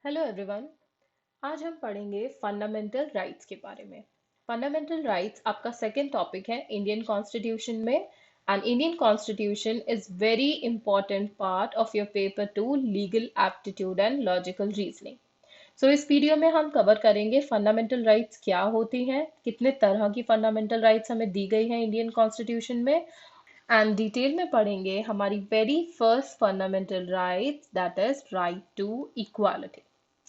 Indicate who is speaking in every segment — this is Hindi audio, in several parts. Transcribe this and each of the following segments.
Speaker 1: Hello everyone. आज हम पढ़ेंगे फंडामेंटल राइट्स के बारे में। फंडामेंटल राइट्स आपका सेकंड टॉपिक है इंडियन कॉन्स्टिट्यूशन में। And Indian constitution is very important part of your paper to legal aptitude and logical reasoning. So इस वीडियो में हम कवर करेंगे फंडामेंटल राइट्स क्या होती हैं, कितने तरह की फंडामेंटल राइट्स हमें दी गई हैं इंडियन कॉन्स्टिट्यूशन में, एंड डिटेल में पढ़ेंगे हमारी very first fundamental rights that is right to equality.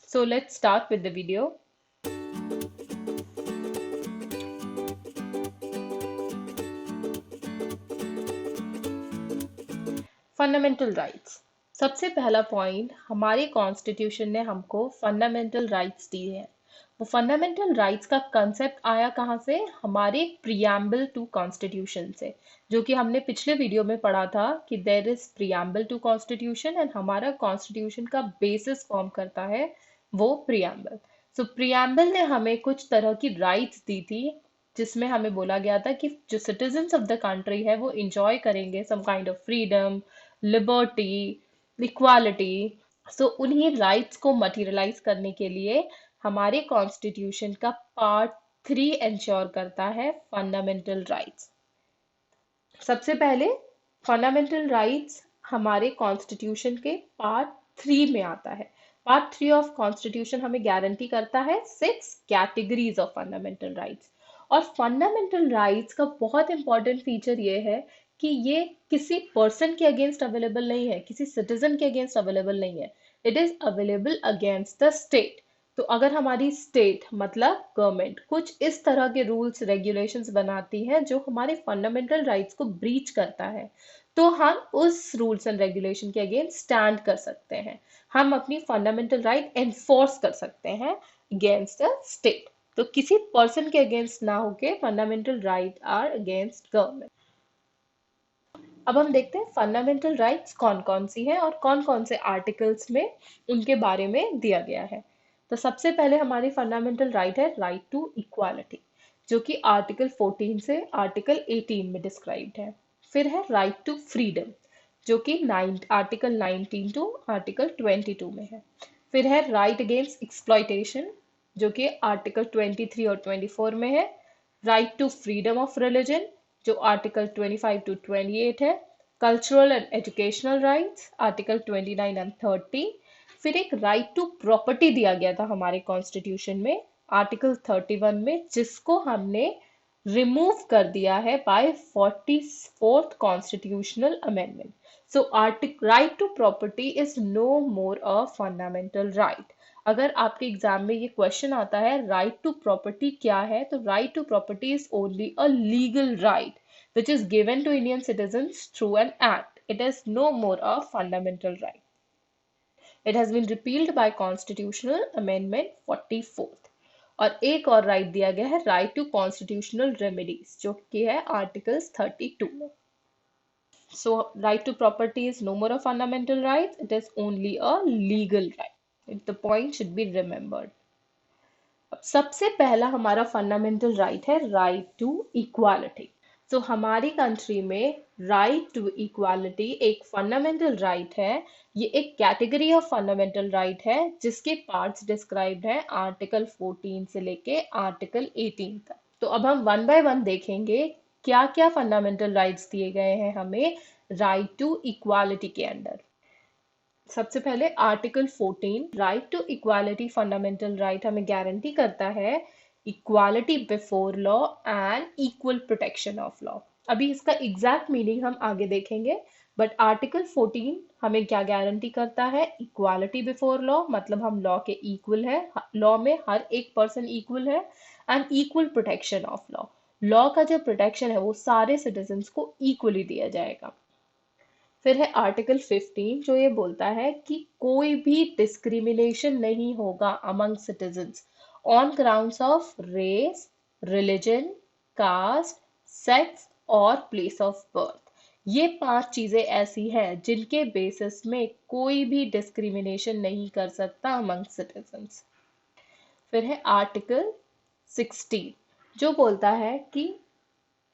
Speaker 1: So let's start with the video. Fundamental rights. सबसे पहला पॉइंट, हमारे कॉन्स्टिट्यूशन ने हमको फंडामेंटल राइट्स दी है। वो फंडामेंटल राइट्स का कंसेप्ट आया कहाँ से? हमारे प्रियम्बल टू कॉन्स्टिट्यूशन से, जो कि हमने पिछले वीडियो में पढ़ा था कि there is preamble to constitution and हमारा कॉन्स्टिट्यूशन का बेसिस फॉर्म करता है वो प्रियम्बल। सो प्रियम्बल ने हमें कुछ तरह की राइट्स दी थी, जिसमें हमें बोला गया था कि जो सिटीजन्स ऑफ द कंट्री है वो इंजॉय करेंगे some kind of freedom, liberty, equality. So उन्हीं राइट्स को मटेरियलाइज करने के लिए हमारे कॉन्स्टिट्यूशन का पार्ट 3 इंश्योर करता है फंडामेंटल राइट्स। सबसे पहले फंडामेंटल राइट्स हमारे कॉन्स्टिट्यूशन के पार्ट 3 में आता है। पार्ट 3 ऑफ कॉन्स्टिट्यूशन हमें गारंटी करता है 6 कैटेगरीज ऑफ फंडामेंटल राइट्स। और फंडामेंटल राइट्स का बहुत इंपॉर्टेंट फीचर ये है कि ये किसी पर्सन के अगेंस्ट अवेलेबल नहीं है, किसी सिटीजन के अगेंस्ट अवेलेबल नहीं है। It is available against the state. तो अगर हमारी स्टेट मतलब गवर्नमेंट कुछ इस तरह के रूल्स रेगुलेशंस बनाती है जो हमारे फंडामेंटल राइट्स को ब्रीच करता है, तो हम उस रूल्स एंड रेगुलेशन के अगेंस्ट स्टैंड कर सकते हैं। हम अपनी फंडामेंटल राइट एनफोर्स कर सकते हैं अगेंस्ट द स्टेट। तो किसी पर्सन के अगेंस्ट ना होके fundamental right are against government. अब हम देखते हैं फंडामेंटल राइट्स कौन कौन सी हैं और कौन कौन से आर्टिकल्स में उनके बारे में दिया गया है। तो सबसे पहले हमारी फंडामेंटल राइट है राइट टू इक्वालिटी, जो कि आर्टिकल 14 से आर्टिकल 18 में डिस्क्राइब्ड है। फिर है राइट टू फ्रीडम, जो कि आर्टिकल 19 टू आर्टिकल 22 में है। फिर है राइट अगेंस्ट एक्सप्लॉयटेशन, जो कि आर्टिकल 23 और 24 में है। Right to freedom of religion, जो आर्टिकल 25 टू 28 है। Cultural and educational rights article 29 and 30। फिर एक राइट टू प्रॉपर्टी दिया गया था हमारे कॉन्स्टिट्यूशन में आर्टिकल 31 में, जिसको हमने रिमूव कर दिया है by 44th constitutional amendment. So article right to property is no more a fundamental right. अगर आपके एग्जाम में ये क्वेश्चन आता है राइट टू प्रॉपर्टी क्या है, तो right to property is only a legal right which is given to Indian citizens through an act. It is no more a fundamental right. It has been repealed by Constitutional Amendment 44th. और एक और राइट दिया गया है राइट टू कॉन्स्टिट्यूशनल रेमेडीज, जो कि है आर्टिकल्स 32 में। So right to property is no more a fundamental right, it is only a legal right. The point should be remembered. अब सबसे पहला हमारा फंडामेंटल राइट है राइट टू इक्वालिटी। तो हमारी कंट्री में राइट टू इक्वालिटी एक फंडामेंटल राइट है। ये एक कैटेगरी ऑफ फंडामेंटल राइट है जिसके पार्ट्स डिस्क्राइब्ड है आर्टिकल 14 से लेके आर्टिकल 18 तक। तो अब हम वन बाय वन देखेंगे क्या क्या फंडामेंटल राइट्स दिए गए हैं हमें राइट टू इक्वालिटी के अंडर। सबसे पहले article 14 right to equality fundamental right हमें गारंटी करता है equality before law and equal protection of law. अभी इसका एग्जैक्ट मीनिंग हम आगे देखेंगे, बट आर्टिकल 14 हमें क्या गारंटी करता है? इक्वालिटी बिफोर लॉ, मतलब हम लॉ के इक्वल है, लॉ में हर एक पर्सन इक्वल है, and equal protection of law. Law का जो प्रोटेक्शन है वो सारे सिटीजन्स को इक्वली दिया जाएगा। फिर है आर्टिकल 15, जो ये बोलता है कि कोई भी डिस्क्रिमिनेशन नहीं होगा among citizens on grounds of race, religion, caste, sex और प्लेस ऑफ बर्थ। ये 5 चीजें ऐसी हैं जिनके बेसिस में कोई भी डिस्क्रिमिनेशन नहीं कर सकता अमंग सिटीजन्स। फिर है आर्टिकल 16, जो बोलता है कि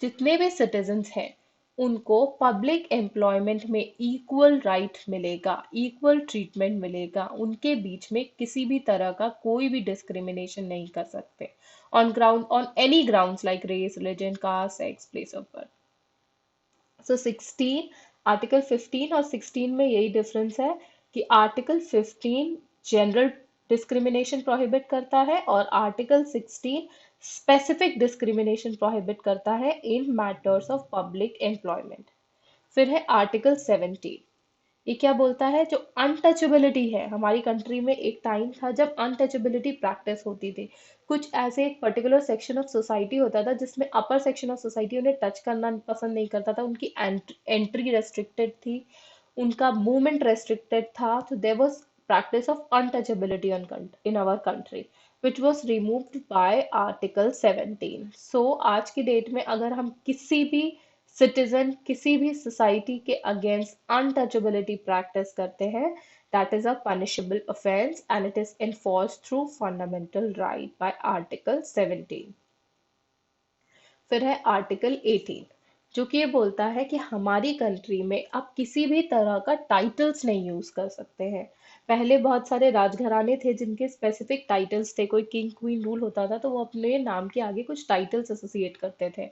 Speaker 1: जितने भी सिटीजन्स हैं उनको पब्लिक एम्प्लॉयमेंट में इक्वल राइट मिलेगा, इक्वल ट्रीटमेंट मिलेगा, उनके बीच में किसी भी तरह का कोई भी डिस्क्रिमिनेशन नहीं कर सकते on ground, on any grounds like race, religion, caste, sex, place of birth. So 16, article 15 और 16 में यही डिफरेंस है कि आर्टिकल 15 जनरल डिस्क्रिमिनेशन प्रोहिबिट करता है और आर्टिकल 16 स्पेसिफिक डिस्क्रिमिनेशन प्रोहिबिट करता है in matters of public employment. फिर है आर्टिकल 17। ये क्या बोलता है? जो अनटचेबिलिटी है, हमारी कंट्री में एक टाइम था जब अनटचेबिलिटी प्रैक्टिस होती थी। कुछ ऐसे एक पर्टिकुलर सेक्शन ऑफ सोसाइटी होता था जिसमें अपर सेक्शन ऑफ सोसाइटी उन्हें टच करना पसंद नहीं करता था, उनकी एंट्री रेस्ट्रिक्टेड थी, उनका मूवमेंट रेस्ट्रिक्टेड था। तो there was practice of untouchability in our country which was removed by article 17। so आज की डेट में अगर हम किसी भी सिटीजन, किसी भी सोसाइटी के अगेंस्ट अनटचेबिलिटी प्रैक्टिस करते हैं, that is a punishable offense and it is enforced through fundamental right by article 17। फिर है आर्टिकल 18, जो कि ये बोलता है कि हमारी कंट्री में आप किसी भी तरह का टाइटल्स नहीं यूज कर सकते हैं। पहले बहुत सारे राजघराने थे जिनके स्पेसिफिक टाइटल्स थे, कोई किंग क्वीन रूल होता था तो वो अपने नाम के आगे कुछ टाइटल्स एसोसिएट करते थे।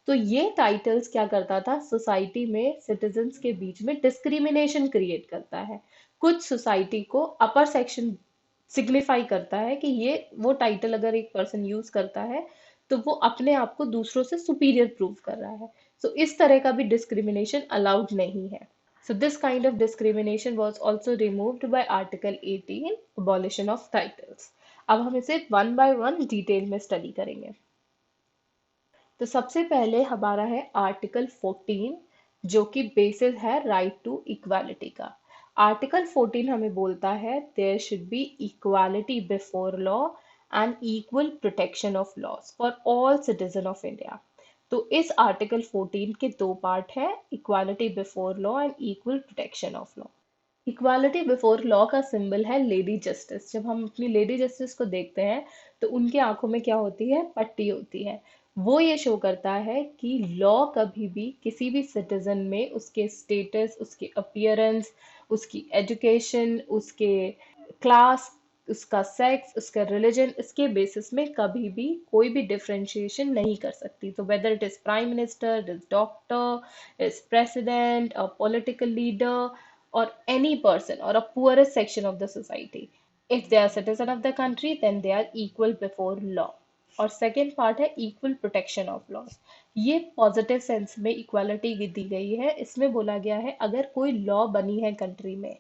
Speaker 1: तो ये टाइटल्स क्या करता था, सोसाइटी में सिटीजन्स के बीच में डिस्क्रिमिनेशन क्रिएट करता है। कुछ सोसाइटी को अपर सेक्शन सिग्निफाई करता है कि ये वो टाइटल अगर एक पर्सन यूज करता है तो वो अपने आप को दूसरों से सुपीरियर प्रूव कर रहा है। सो इस तरह का भी डिस्क्रिमिनेशन अलाउड नहीं है। So this kind of discrimination was also removed by article 18, abolition of titles. अब हम इसे वन बाय वन डिटेल में स्टडी करेंगे। तो सबसे पहले हमारा है आर्टिकल 14, जो कि बेसिस है राइट टू इक्वालिटी का। आर्टिकल 14 हमें बोलता है there should be equality before law and equal protection of laws for all citizen of India. तो इस आर्टिकल 14 के दो पार्ट है, equality before law and equal protection of law. Equality before law का सिंबल है लेडी जस्टिस। जब हम अपनी लेडी जस्टिस को देखते हैं तो उनके आंखों में क्या होती है, पट्टी होती है। वो ये शो करता है कि लॉ कभी भी किसी भी सिटीजन में उसके स्टेटस, उसके अपीयरेंस, उसकी एजुकेशन, उसके क्लास, उसका सेक्स, उसका रिलीजन, इसके बेसिस में कभी भी कोई भी डिफरेंशिएशन नहीं कर सकती। तो whether it is prime minister, it is doctor, is president, a political leader, or any person or a poorest section of the society, if they are citizen of the country then they are equal before law। और सेकेंड पार्ट है इक्वल प्रोटेक्शन ऑफ लॉज। ये पॉजिटिव सेंस में इक्वालिटी दी गई है। इसमें बोला गया है अगर कोई लॉ बनी है कंट्री में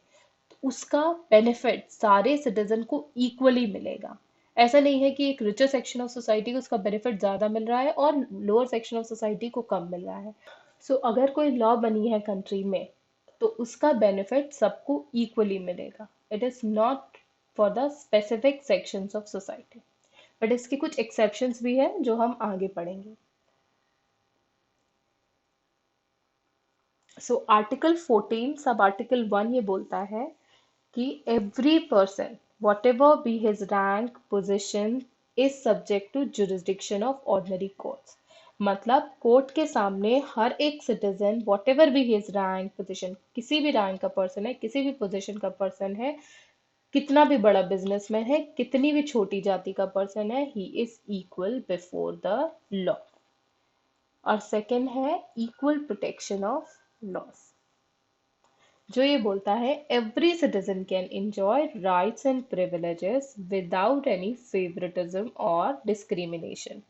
Speaker 1: तो उसका बेनिफिट सारे सिटीजन को इक्वली मिलेगा। ऐसा नहीं है कि एक रिचर सेक्शन ऑफ सोसाइटी को उसका बेनिफिट ज्यादा मिल रहा है और लोअर सेक्शन ऑफ सोसाइटी को कम मिल रहा है। सो अगर कोई लॉ बनी है कंट्री में तो उसका बेनिफिट सबको इक्वली मिलेगा। It is not for the specific sections of society, but इसके कुछ एक्सेप्शंस भी हैं जो हम आगे पढ़ेंगे। सो आर्टिकल 14 सब आर्टिकल 1 ये बोलता है कि every person whatever be his rank position is subject to jurisdiction of ordinary courts. मतलब कोर्ट के सामने हर एक citizen whatever be his rank position, किसी भी रैंक का पर्सन है, किसी भी पोजिशन का पर्सन है, कितना भी बड़ा बिजनेसमैन है, कितनी भी छोटी जाति का पर्सन है, he is equal before the law. और सेकंड है इक्वल प्रोटेक्शन ऑफ लॉस, जो ये बोलता है every citizen can enjoy rights and privileges without any favouritism और डिस्क्रिमिनेशन।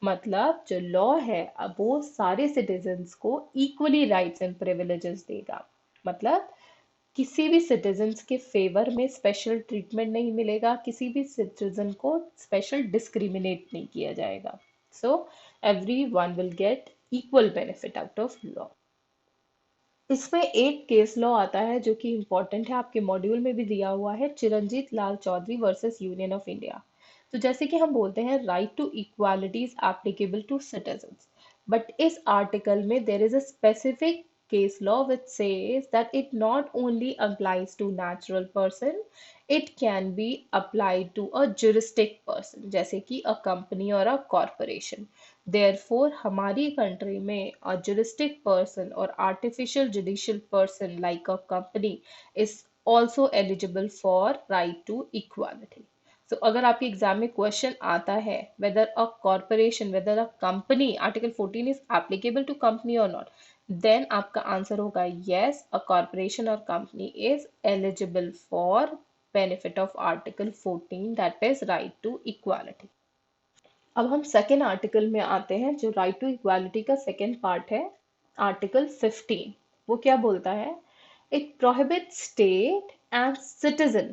Speaker 1: मतलब जो लॉ है अब वो सारे सिटीजन्स को इक्वली राइट्स एंड प्रिविलेजेस देगा। मतलब किसी भी सिटीजन्स के फेवर में स्पेशल ट्रीटमेंट नहीं मिलेगा, किसी भी सिटीजन को स्पेशल डिस्क्रिमिनेट नहीं किया जाएगा। So every one will get equal benefit out of law. इसमें एक केस लॉ आता है जो कि इम्पोर्टेंट है, आपके मॉड्यूल में भी दिया हुआ है, Chiranjit Lal Chowdhury versus union of India. तो जैसे कि हम बोलते हैं right to equality is applicable to citizens, but इस आर्टिकल में there is a specific case law which says that it not only applies to natural person, it can be applied to a juristic person, जैसे कि a company or a corporation। Therefore हमारी कंट्री में अ जुरिस्टिक पर्सन और artificial judicial person like a company is also eligible for right to equality. So अगर आपके एग्जाम में क्वेश्चन आता है whether a corporation whether a company article 14 is applicable to company और नॉट, देन आपका आंसर होगा यस, अ कॉर्पोरेशन और company is eligible for benefit of article 14 that is right to equality. अब हम सेकेंड आर्टिकल में आते हैं जो राइट टू इक्वालिटी का सेकेंड पार्ट है, आर्टिकल 15। वो क्या बोलता है? It prohibits state and citizen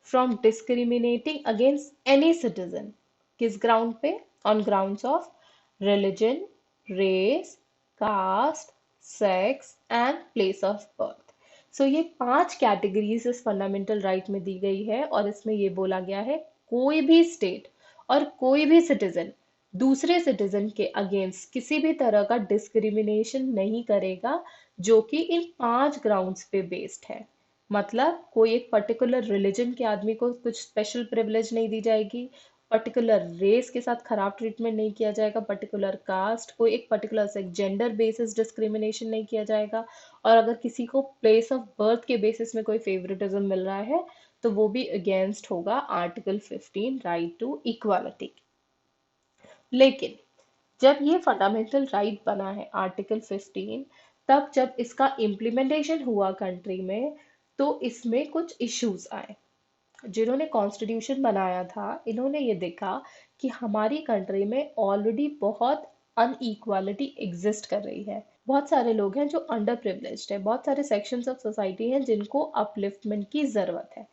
Speaker 1: from discriminating against any citizen. किस ग्राउंड पे? On grounds of religion, race, caste, sex and place of birth. So ये 5 कैटेगरीज इस फंडामेंटल राइट में दी गई है और इसमें ये बोला गया है कोई भी स्टेट और कोई भी सिटीजन दूसरे सिटीजन के अगेंस्ट किसी भी तरह का डिस्क्रिमिनेशन नहीं करेगा जो कि इन 5 ग्राउंड्स पे बेस्ड है। मतलब कोई एक पर्टिकुलर रिलीजन के आदमी को कुछ स्पेशल प्रिविलेज नहीं दी जाएगी, पर्टिकुलर रेस के साथ खराब ट्रीटमेंट नहीं किया जाएगा, पर्टिकुलर कास्ट कोई एक पर्टिकुलर से जेंडर बेसिस डिस्क्रिमिनेशन नहीं किया जाएगा, और अगर किसी को प्लेस ऑफ बर्थ के बेसिस में कोई फेवरेटिज्म मिल रहा है तो वो भी अगेंस्ट होगा आर्टिकल 15 राइट टू इक्वालिटी। लेकिन जब ये फंडामेंटल राइट बना है आर्टिकल 15, तब जब इसका इम्प्लीमेंटेशन हुआ कंट्री में तो इसमें कुछ इश्यूज आए। जिन्होंने कॉन्स्टिट्यूशन बनाया था इन्होंने ये देखा कि हमारी कंट्री में ऑलरेडी बहुत अनइक्वालिटी एग्जिस्ट कर रही है। बहुत सारे लोग हैं जो अंडर प्रिविलेज्ड है, बहुत सारे सेक्शंस ऑफ सोसाइटी हैं जिनको अपलिफ्टमेंट की जरूरत है।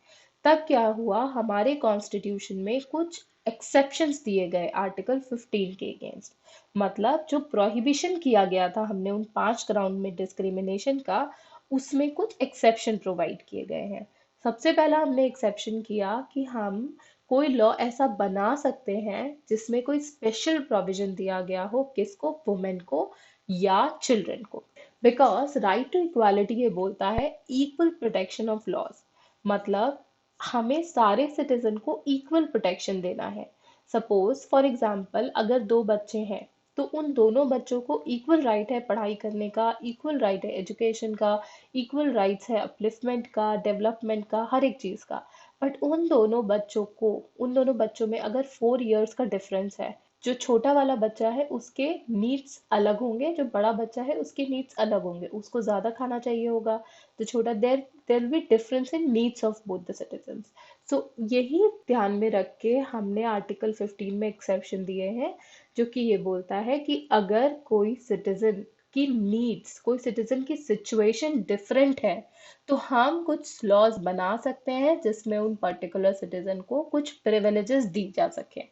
Speaker 1: तब क्या हुआ, हमारे कॉन्स्टिट्यूशन में कुछ एक्सेप्शंस दिए गए आर्टिकल 15 के अगेंस्ट। मतलब जो प्रोहिबिशन किया गया था हमने उन 5 ग्राउंड में डिस्क्रिमिनेशन का, उसमें कुछ एक्सेप्शन प्रोवाइड किए गए हैं। सबसे पहला हमने एक्सेप्शन किया कि हम कोई लॉ ऐसा बना सकते हैं जिसमें कोई स्पेशल प्रोविजन दिया गया हो, किसको? वुमेन को या चिल्ड्रन को। बिकॉज राइट टू इक्वालिटी ये बोलता है इक्वल प्रोटेक्शन ऑफ लॉज। मतलब हमें सारे सिटीजन को इक्वल प्रोटेक्शन देना है। सपोज फॉर एग्जाम्पल अगर 2 बच्चे हैं तो उन दोनों बच्चों को इक्वल राइट है पढ़ाई करने का, इक्वल राइट है एजुकेशन का, इक्वल राइट्स है अपलिफ्टमेंट का, डेवलपमेंट का, हर एक चीज का। बट उन दोनों बच्चों में अगर 4 इयर्स का डिफरेंस है, जो छोटा वाला बच्चा है उसके नीड्स अलग होंगे, जो बड़ा बच्चा है उसके नीड्स अलग होंगे। उसको ज्यादा खाना चाहिए होगा तो छोटा, there there will be difference in needs of both the citizens. So यही ध्यान में रख के हमने आर्टिकल 15 में एक्सेप्शन दिए हैं, जो कि ये बोलता है कि अगर कोई सिटीजन की नीड्स, कोई सिटीजन की सिचुएशन डिफरेंट है तो हम कुछ लॉज बना सकते हैं जिसमें उन पर्टिकुलर सिटीजन को कुछ प्रिविलेजेस दी जा सके।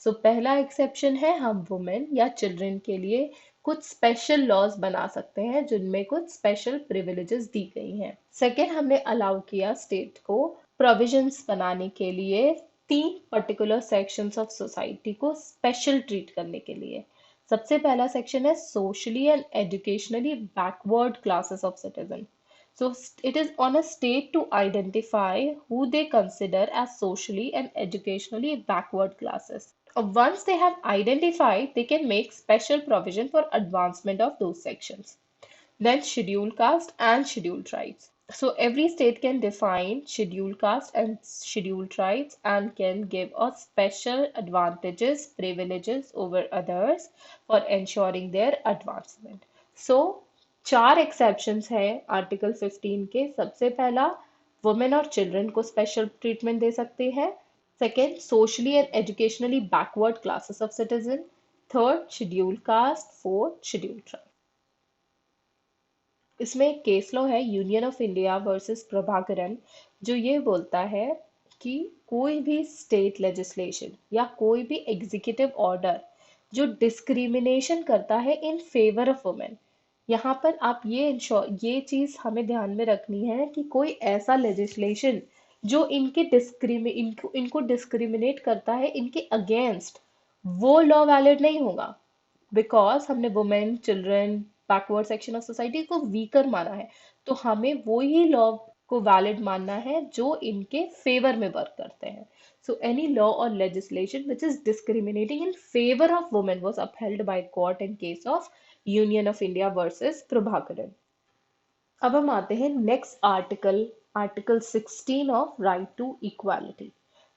Speaker 1: सो पहला एक्सेप्शन है हम वुमेन या चिल्ड्रन के लिए कुछ स्पेशल लॉज बना सकते हैं जिनमें कुछ स्पेशल प्रिविलेजेस दी गई हैं। सेकेंड, हमने अलाउ किया स्टेट को प्रोविजंस बनाने के लिए 3 पर्टिकुलर सेक्शंस ऑफ सोसाइटी को स्पेशल ट्रीट करने के लिए। सबसे पहला सेक्शन है socially and educationally backward classes of citizen. So it is on a state to identify who they consider as socially and educationally backward classes. Once they have identified, they can make special provision for advancement of those sections. Then scheduled caste and scheduled tribes. So every state can define scheduled caste and scheduled tribes and can give a special advantages, privileges over others for ensuring their advancement. So 4 exceptions हैं आर्टिकल 15 के। सबसे पहला, वुमेन और चिल्ड्रन को स्पेशल ट्रीटमेंट दे सकते हैं। Second, socially and educationally backward classes of citizen. Third, scheduled caste. Fourth, scheduled tribe. इसमें एक केस लॉ है union of India versus Prabhakaran, जो ये बोलता है कि कोई भी स्टेट लेजिस्लेशन या कोई भी एग्जीक्यूटिव ऑर्डर जो डिस्क्रिमिनेशन करता है इन फेवर ऑफ वुमेन, यहाँ पर आप ये चीज हमें ध्यान में रखनी है कि कोई ऐसा लेजिस्लेशन जो इनको डिस्क्रिमिनेट करता है इनके अगेंस्ट, वो लॉ वैलिड नहीं होगा। बिकॉज हमने women, children, backward section of society को वीकर माना है, तो हमें वो ही लॉ को वैलिड मानना है जो इनके फेवर में वर्क करते हैं. सो एनी लॉ और legislation which is discriminating in favour of women was upheld by court in case of Union of India versus Prabhakaran. अब हम आते हैं next article, article 16 of right to equality,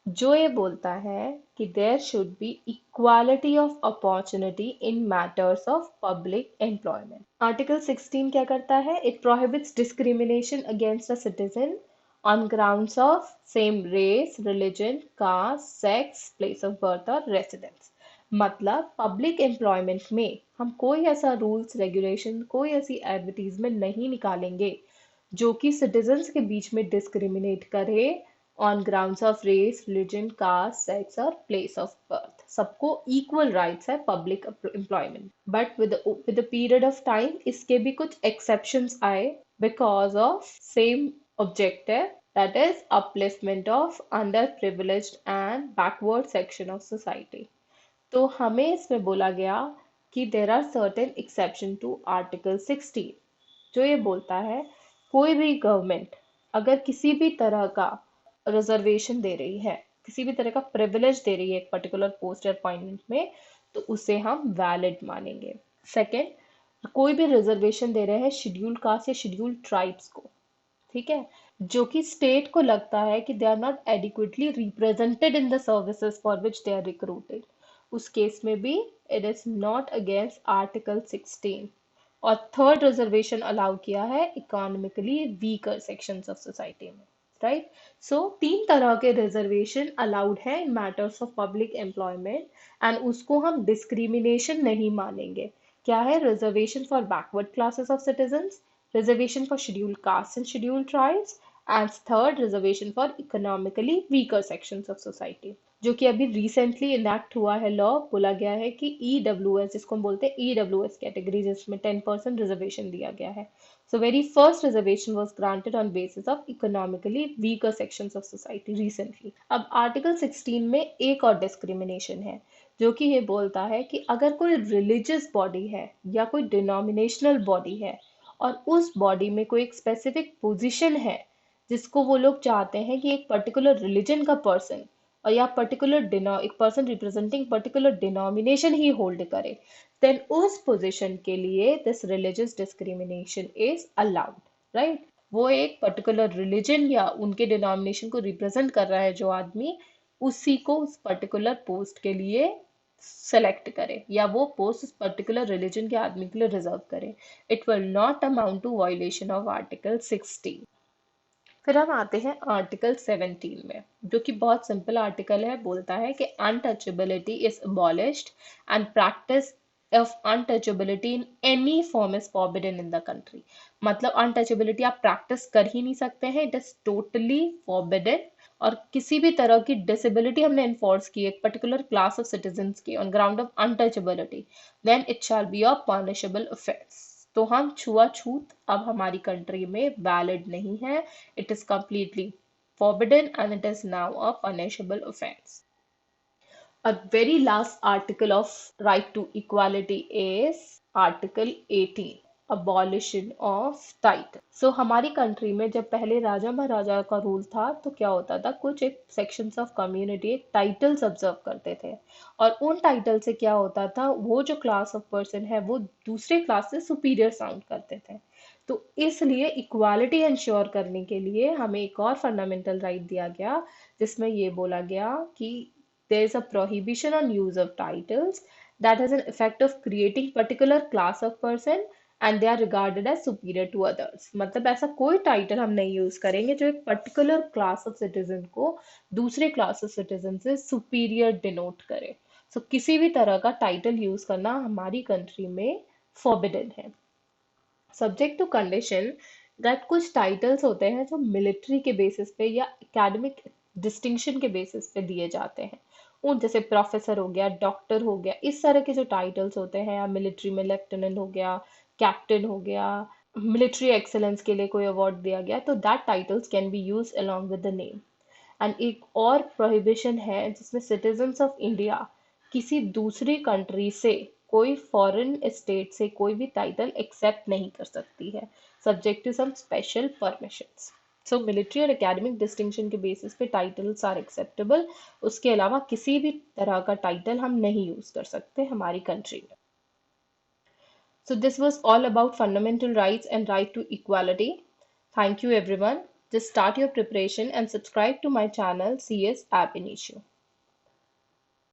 Speaker 1: जो ये बोलता है कि there should be equality of opportunity in matters of public employment. Article 16 क्या करता है? It prohibits discrimination against a citizen on grounds of same race, religion, caste, sex, place of birth और रेसिडेंस. मतलब पब्लिक एम्प्लॉयमेंट में हम कोई ऐसा रूल्स रेगुलेशन, कोई ऐसी एडवर्टीजमेंट नहीं निकालेंगे जो कि सिटीजन्स के बीच में डिस्क्रिमिनेट करे on grounds of race, religion, caste, sex और प्लेस ऑफ बर्थ. सबको इक्वल राइट्स है public employment. But with period of time इसके भी कुछ एक्सेप्शंस आए because of same objective, that is upliftment of underprivileged and backward section of society. तो हमें इसमें बोला गया कि there are certain exception to article 16, जो ये बोलता है कोई भी गवर्नमेंट अगर किसी भी तरह का रिजर्वेशन दे रही है, किसी भी तरह का प्रिविलेज दे रही है एक पर्टिकुलर पोस्ट अपॉइंटमेंट में, तो उसे हम वैलिड मानेंगे. सेकेंड, कोई भी रिजर्वेशन दे रहे हैं शेड्यूल कास्ट या शेड्यूल ट्राइब्स को, ठीक है, जो कि स्टेट को लगता है कि they are not adequately represented in the services for which they are recruited, उस केस में भी it is not against article 16. और थर्ड रिजर्वेशन अलाउ किया है economically weaker sections of society में, राइट. सो 3 तरह के रिजर्वेशन अलाउड है in matters of public employment and उसको हम डिस्क्रिमिनेशन नहीं मानेंगे. क्या है? Reservation for backward classes of citizens, reservation for scheduled castes and scheduled tribes, and third reservation for economically weaker sections of society. जो कि अभी रिसेंटली इनैक्ट हुआ है लॉ, बोला गया है कि EWS, जिसको हम बोलते हैं EWS कैटेगरी, जिसमें 10% रिजर्वेशन दिया गया है. So very first reservation was granted on basis of economically weaker sections of society recently. अब आर्टिकल 16 में एक और डिस्क्रिमिनेशन है जो कि ये बोलता है कि अगर कोई रिलीजियस बॉडी है या कोई डिनोमिनेशनल बॉडी है और उस बॉडी में कोई एक स्पेसिफिक पोजीशन है जिसको वो लोग चाहते हैं कि एक पर्टिकुलर रिलीजन का पर्सन और या पर्टिकुलर एक पर्सन रिप्रेजेंटिंग पर्टिकुलर डिनोमिनेशन ही होल्ड करे, देन उस पोजीशन के लिए this religious discrimination is allowed, right. वो एक पर्टिकुलर रिलीजन या उनके डिनोमिनेशन को रिप्रेजेंट कर रहा है जो आदमी, उसी को उस पर्टिकुलर पोस्ट के लिए सेलेक्ट करे या वो पोस्ट उस पर्टिकुलर रिलीजन के आदमी के लिए रिजर्व करे. It will not amount to violation of article 16. फिर हम आते हैं आर्टिकल 17 में, जो कि बहुत सिंपल आर्टिकल है. बोलता है कि untouchability is abolished and practice of untouchability in any form is forbidden in the country. मतलब अनटचेबिलिटी आप प्रैक्टिस कर ही नहीं सकते हैं, इट इज टोटली फॉरबिडन. और किसी भी तरह की डिसेबिलिटी हमने इन्फोर्स की एक पर्टिकुलर क्लास ऑफ सिटीजन्स की on ground of untouchability, then it shall be a punishable offence. तो हम छुआछूत अब हमारी कंट्री में वैलिड नहीं है, it is completely forbidden and it is now a punishable offense. A very last article of right to equality is Article 18, abolition of title. So हमारी कंट्री में जब पहले राजा महाराजा का रूल था तो क्या होता था, कुछ एक sections of community titles observe करते थे और उन टाइटल से क्या होता था, वो जो क्लास ऑफ पर्सन है वो दूसरे क्लास से सुपीरियर साउंड करते थे. तो इसलिए इक्वालिटी इंश्योर करने के लिए हमें एक और फंडामेंटल राइट दिया गया जिसमें ये बोला गया कि there is a prohibition on use of titles that has an effect of creating particular class of person and they are regarded as superior to others. मतलब ऐसा कोई टाइटल हम नहीं यूज करेंगे जो एक पर्टिकुलर क्लास ऑफ सिटीजन को दूसरे क्लास ऑफ सिटीजन से सुपीरियर डिनोट करे. सो किसी भी तरह का टाइटल यूज करना हमारी कंट्री में फॉरबिडन है, सब्जेक्ट टू कंडीशन दैट कुछ टाइटल्स होते हैं जो मिलिट्री के बेसिस पे या एकेडमिक डिस्टिंक्शन के बेसिस पे दिए जाते हैं. उन जैसे प्रोफेसर हो गया, डॉक्टर हो गया, इस तरह के जो टाइटल्स होते हैं, या मिलिट्री में लेफ्टिनेंट हो गया, कैप्टन हो गया, मिलिट्री एक्सेलेंस के लिए कोई अवार्ड दिया गया, तो that titles can be use along with the name. And एक और प्रोहिबिशन है जिसमें सिटीजन्स ऑफ इंडिया किसी दूसरी कंट्री से कोई फॉरेन स्टेट से कोई भी टाइटल एक्सेप्ट नहीं कर सकती है, subject to some special permissions. So military और एकेडमिक डिस्टिंक्शन के बेसिस पे टाइटल्स आर एक्सेप्टेबल। उसके अलावा किसी भी तरह का टाइटल हम नहीं यूज कर सकते हमारी कंट्री में। So this was all about fundamental rights and right to equality. Thank you everyone. Just start your preparation and subscribe to my channel CS Ab Initio.